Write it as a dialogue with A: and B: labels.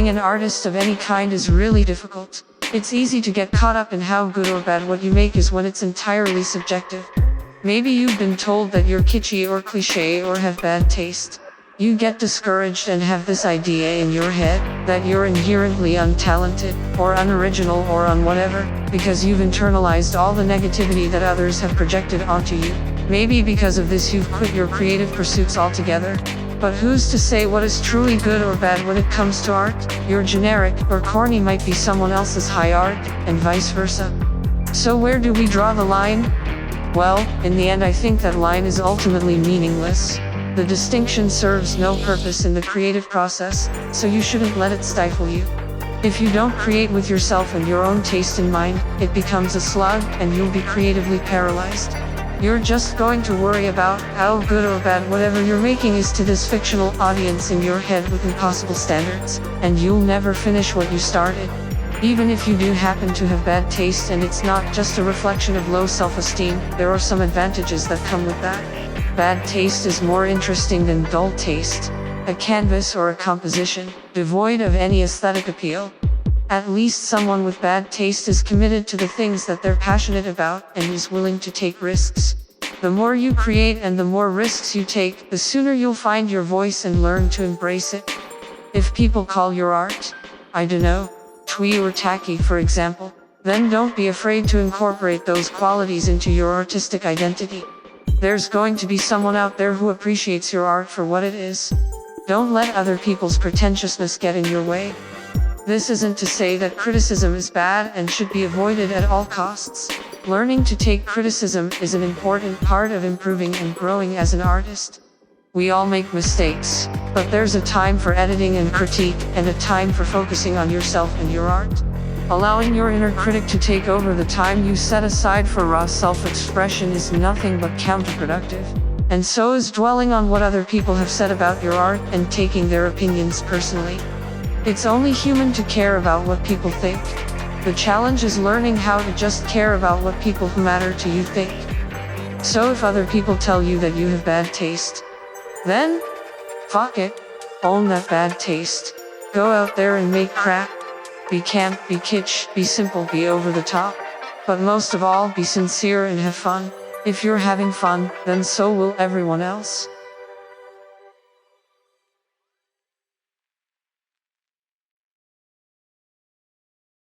A: Being an artist of any kind is really difficult. It's easy to get caught up in how good or bad what you make is when it's entirely subjective. Maybe you've been told that you're kitschy or cliché or have bad taste. You get discouraged and have this idea in your head that you're inherently untalented, or unoriginal, or whatever, because you've internalized all the negativity that others have projected onto you. Maybe because of this you've quit your creative pursuits altogether. But who's to say what is truly good or bad when it comes to art? Your generic or corny might be someone else's high art, and vice versa. So where do we draw the line? Well, in the end I think that line is ultimately meaningless. The distinction serves no purpose in the creative process, so you shouldn't let it stifle you. If you don't create with yourself and your own taste in mind, it becomes a slog, and you'll be creatively paralyzed. You're just going to worry about how good or bad whatever you're making is to this fictional audience in your head with impossible standards, and you'll never finish what you started. Even if you do happen to have bad taste and it's not just a reflection of low self-esteem, there are some advantages that come with that. Bad taste is more interesting than dull taste. A canvas or a composition, devoid of any aesthetic appeal. At least someone with bad taste is committed to the things that they're passionate about and is willing to take risks. The more you create and the more risks you take, the sooner you'll find your voice and learn to embrace it. If people call your art, I don't know, twee or tacky for example, then don't be afraid to incorporate those qualities into your artistic identity. There's going to be someone out there who appreciates your art for what it is. Don't let other people's pretentiousness get in your way. This isn't to say that criticism is bad and should be avoided at all costs. Learning to take criticism is an important part of improving and growing as an artist. We all make mistakes, but there's a time for editing and critique, and a time for focusing on yourself and your art. Allowing your inner critic to take over the time you set aside for raw self-expression is nothing but counterproductive. And so is dwelling on what other people have said about your art and taking their opinions personally. It's only human to care about what people think. The challenge is learning how to just care about what people who matter to you think. So if other people tell you that you have bad taste, then, fuck it. Own that bad taste. Go out there and make crap. Be camp, be kitsch, be simple, be over the top. But most of all, be sincere and have fun. If you're having fun, then so will everyone else.